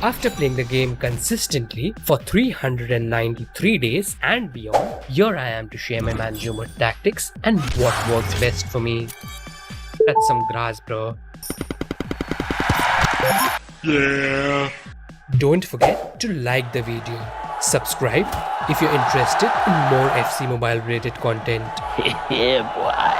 After playing the game consistently for 393 days and beyond, here I am to share my manager mode tactics and what works best for me. That's some grass, bro. Yeah. Don't forget to like the video, subscribe if you're interested in more FC Mobile related content. Yeah, boy.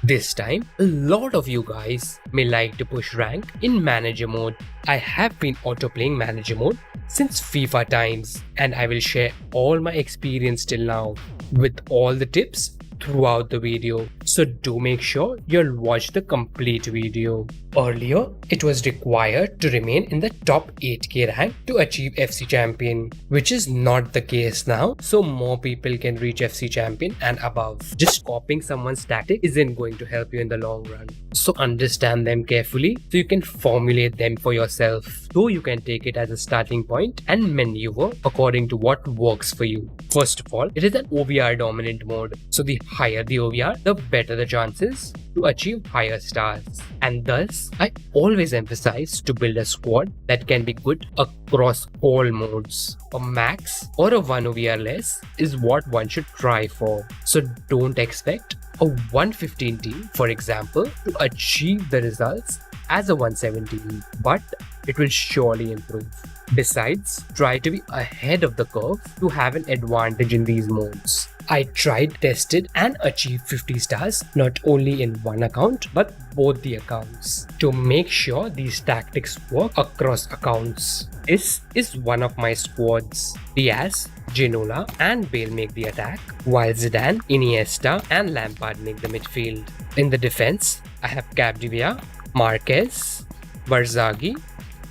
This time, a lot of you guys may like to push rank in manager mode. I have been auto-playing manager mode since FIFA times, and I will share all my experience till now with all the tips throughout the video. So do make sure you'll watch the complete video. Earlier, it was required to remain in the top 8k rank to achieve FC Champion, which is not the case now, so more people can reach FC Champion and above. Just copying someone's tactic isn't going to help you in the long run. So understand them carefully so you can formulate them for yourself, so you can take it as a starting point and maneuver according to what works for you. First of all, it is an OVR dominant mode, so the higher the OVR, the better the chances to achieve higher stars. And thus, I always emphasize to build a squad that can be good across all modes. A max or a 1 OVR less is what one should try for. So don't expect a 115 team, for example, to achieve the results as a 117, but it will surely improve. Besides, try to be ahead of the curve to have an advantage in these modes. I tried, tested and achieved 50 stars not only in one account but both the accounts to make sure these tactics work across accounts. This is one of my squads. Diaz, Ginola and Bale make the attack, while Zidane, Iniesta and Lampard make the midfield. In the defense, I have Capdevia, Marquez, Barzaghi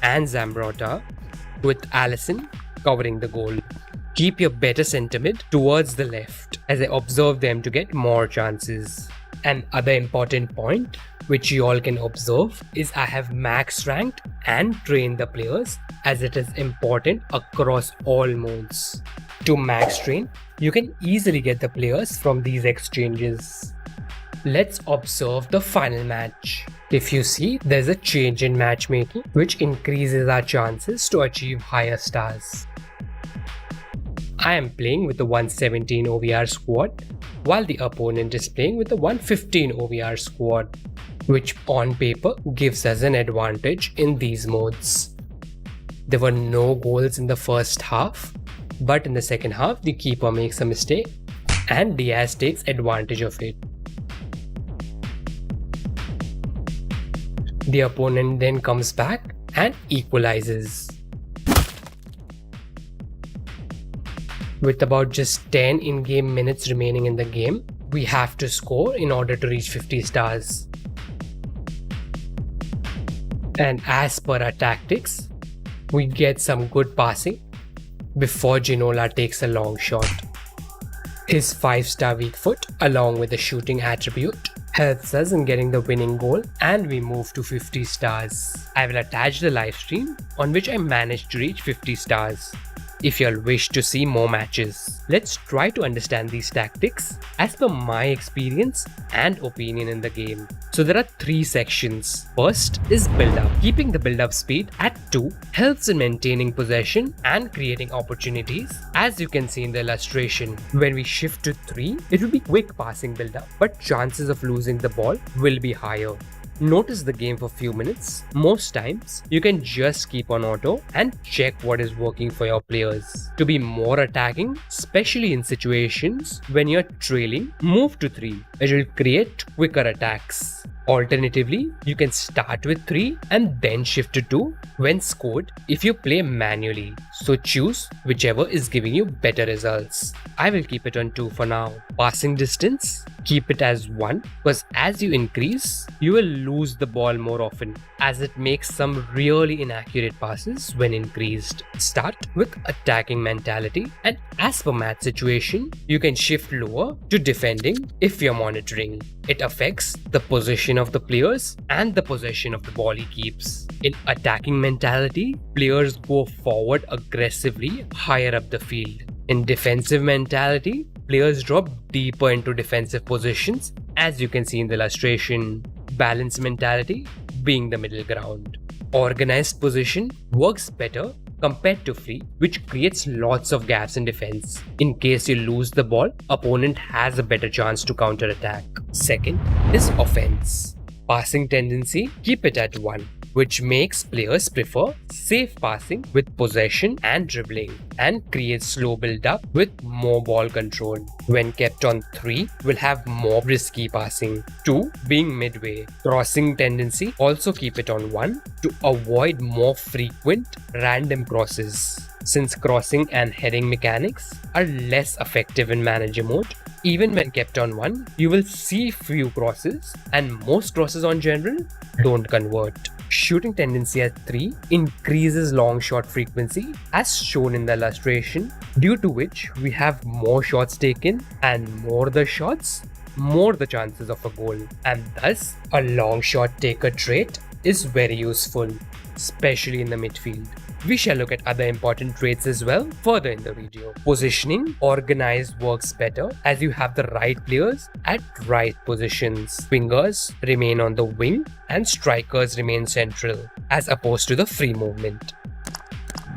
and Zambrotta, with Alisson covering the goal. Keep your better sentiment towards the left as I observe them to get more chances. Another important point which you all can observe is I have max ranked and trained the players, as it is important across all modes. To max train, you can easily get the players from these exchanges. Let's observe the final match. If you see, there's a change in matchmaking which increases our chances to achieve higher stars. I am playing with the 117 OVR squad, while the opponent is playing with the 115 OVR squad, which on paper gives us an advantage in these modes. There were no goals in the first half, but in the second half the keeper makes a mistake and Diaz takes advantage of it. The opponent then comes back and equalizes. With about just 10 in-game minutes remaining in the game, we have to score in order to reach 50 stars. And as per our tactics, we get some good passing before Ginola takes a long shot. His 5-star weak foot along with the shooting attribute helps us in getting the winning goal, and we move to 50 stars. I will attach the live stream on which I managed to reach 50 stars. If you all wish to see more matches, let's try to understand these tactics as per my experience and opinion in the game. So there are 3 sections. First is build up. Keeping the build up speed at 2 helps in maintaining possession and creating opportunities, as you can see in the illustration. When we shift to 3, it will be quick passing build up, but chances of losing the ball will be higher. Notice the game for few minutes. Most times, you can just keep on auto and check what is working for your players. To be more attacking, especially in situations when you're trailing, move to 3. It will create quicker attacks. Alternatively, you can start with 3 and then shift to 2 when scored if you play manually. So choose whichever is giving you better results. I will keep it on 2 for now. Passing distance, keep it as 1, because as you increase, you will lose the ball more often, as it makes some really inaccurate passes when increased. Start with attacking mentality, and as per match situation, you can shift lower to defending if you're monitoring. It affects the position of the players and the possession of the ball he keeps. In attacking mentality, players go forward aggressively higher up the field. In defensive mentality, players drop deeper into defensive positions, as you can see in the illustration. Balance mentality being the middle ground. Organized position works better compared to free, which creates lots of gaps in defense. In case you lose the ball, opponent has a better chance to counter-attack. Second is offense. Passing tendency, keep it at 1, which makes players prefer safe passing with possession and dribbling, and creates slow build-up with more ball control. When kept on 3, will have more risky passing. 2 being midway. Crossing tendency, also keep it on 1 to avoid more frequent random crosses. Since crossing and heading mechanics are less effective in manager mode, even when kept on 1, you will see few crosses, and most crosses on general don't convert. Shooting tendency at 3 increases long shot frequency as shown in the illustration, due to which we have more shots taken, and more the shots, more the chances of a goal, and thus a long shot taker trait is very useful, especially in the midfield. We shall look at other important traits as well further in the video. Positioning organized works better as you have the right players at right positions. Wingers remain on the wing and strikers remain central as opposed to the free movement.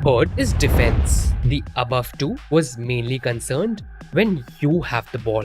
Third is defense. The above two was mainly concerned when you have the ball.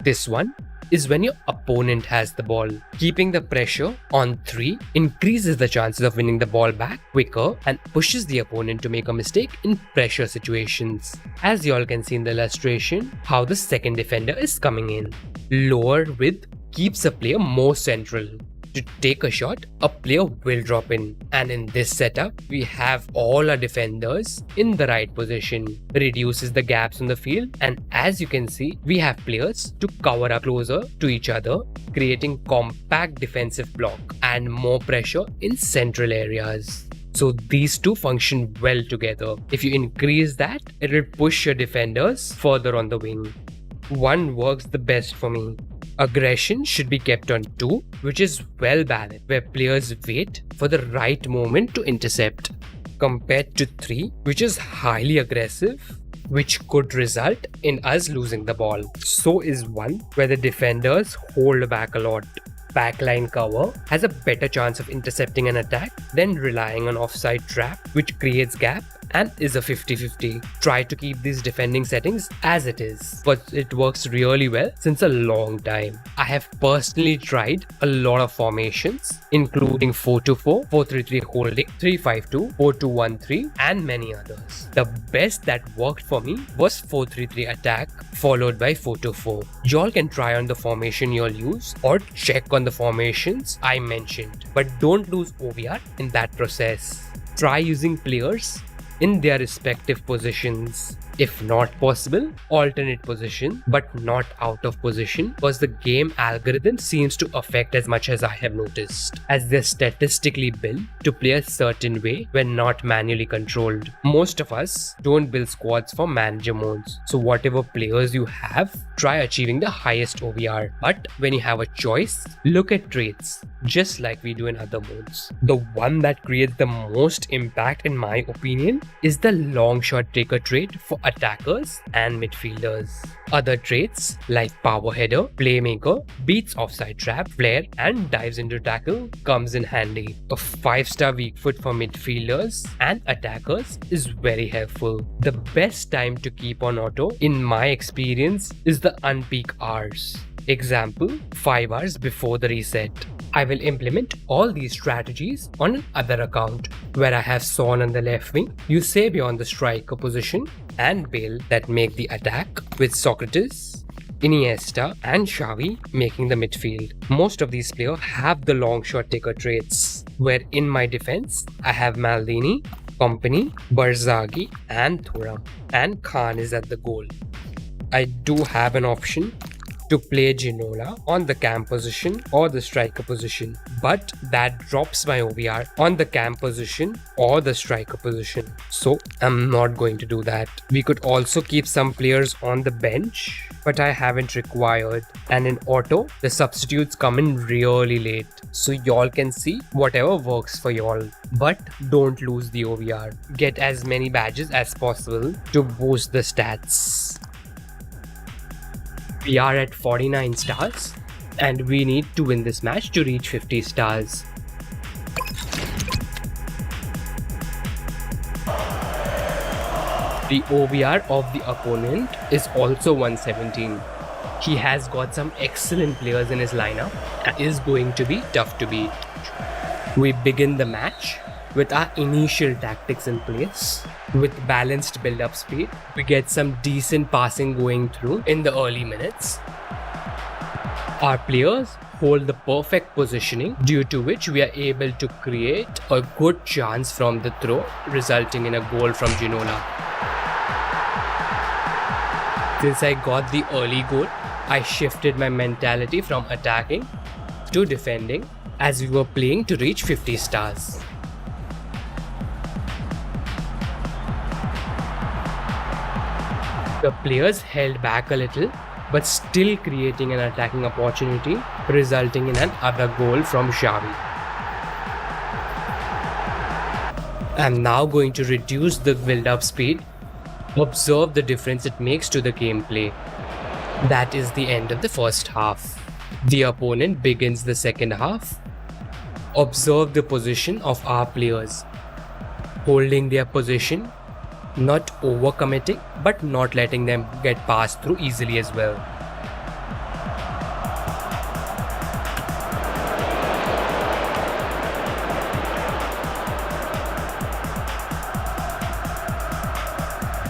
This one is when your opponent has the ball. Keeping the pressure on 3 increases the chances of winning the ball back quicker and pushes the opponent to make a mistake in pressure situations. As you all can see in the illustration, how the second defender is coming in. Lower width keeps a player more central. To take a shot, a player will drop in, and in this setup we have all our defenders in the right position, reduces the gaps in the field, and as you can see we have players to cover up closer to each other, creating compact defensive block and more pressure in central areas. So these two function well together. If you increase that, it will push your defenders further on the wing. One works the best for me. Aggression should be kept on 2, which is well balanced, where players wait for the right moment to intercept, compared to 3, which is highly aggressive, which could result in us losing the ball. So is 1, where the defenders hold back a lot. Backline cover has a better chance of intercepting an attack than relying on offside trap, which creates gap and is a 50-50. Try to keep these defending settings as it is, but it works really well since a long time. I have personally tried a lot of formations, including 4-2-4, 4-3-3 holding, 3-5-2, 4-2-1-3, and many others. The best that worked for me was 4-3-3 attack followed by 4-2-4. Y'all can try on the formation you'll use or check on the formations I mentioned, but don't lose OVR in that process. Try using players in their respective positions. If not possible, alternate position, but not out of position, because the game algorithm seems to affect as much as I have noticed, as they're statistically built to play a certain way when not manually controlled. Most of us don't build squads for manager modes, so whatever players you have, try achieving the highest OVR. But when you have a choice, look at traits, just like we do in other modes. The one that creates the most impact in my opinion is the long shot taker trait for attackers and midfielders. Other traits like power header, playmaker, beats offside trap, flare, and dives into tackle comes in handy. A 5-star weak foot for midfielders and attackers is very helpful. The best time to keep on auto, in my experience, is the unpeak hours. Example, 5 hours before the reset. I will implement all these strategies on another account, where I have Son on the left wing, Eusebio on the striker position, and Bale that make the attack, with Socrates, Iniesta and Xavi making the midfield. Most of these players have the long shot taker traits, where in my defense I have Maldini, Kompany, Barzaghi and Thuram, and Khan is at the goal. I do have an option to play Ginola on the cam position or the striker position, but that drops my OVR on the cam position or the striker position, so I'm not going to do that. We could also keep some players on the bench, but I haven't required, and in auto the substitutes come in really late, so y'all can see whatever works for y'all, but don't lose the OVR. Get as many badges as possible to boost the stats. We are at 49 stars and we need to win this match to reach 50 stars. The OVR of the opponent is also 117. He has got some excellent players in his lineup and is going to be tough to beat. We begin the match with our initial tactics in place. With balanced build-up speed, we get some decent passing going through in the early minutes. Our players hold the perfect positioning, due to which we are able to create a good chance from the throw, resulting in a goal from Ginola. Since I got the early goal, I shifted my mentality from attacking to defending, as we were playing to reach 50 stars. The players held back a little, but still creating an attacking opportunity, resulting in another goal from Xavi. I'm now going to reduce the build-up speed. Observe the difference it makes to the gameplay. That is the end of the first half. The opponent begins the second half. Observe the position of our players. Holding their position, not overcommitting, but not letting them get passed through easily as well.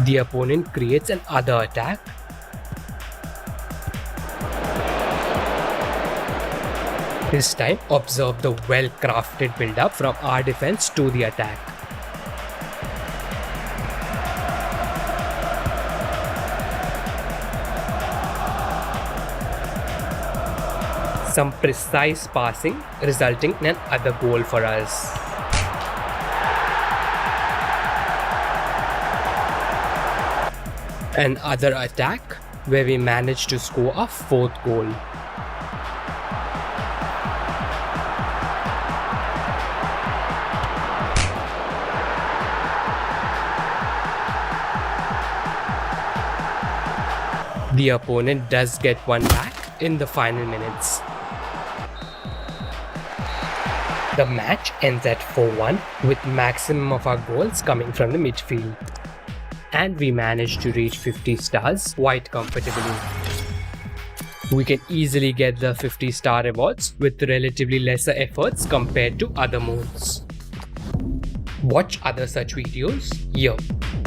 The opponent creates another attack. This time, observe the well-crafted build-up from our defense to the attack. Some precise passing, resulting in another goal for us. Another attack where we managed to score our fourth goal. The opponent does get one back in the final minutes. The match ends at 4-1 with maximum of our goals coming from the midfield. And we managed to reach 50 stars quite comfortably. We can easily get the 50-star rewards with relatively lesser efforts compared to other modes. Watch other such videos here.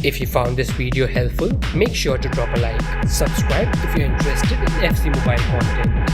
If you found this video helpful, make sure to drop a like. Subscribe if you're interested in FC Mobile content.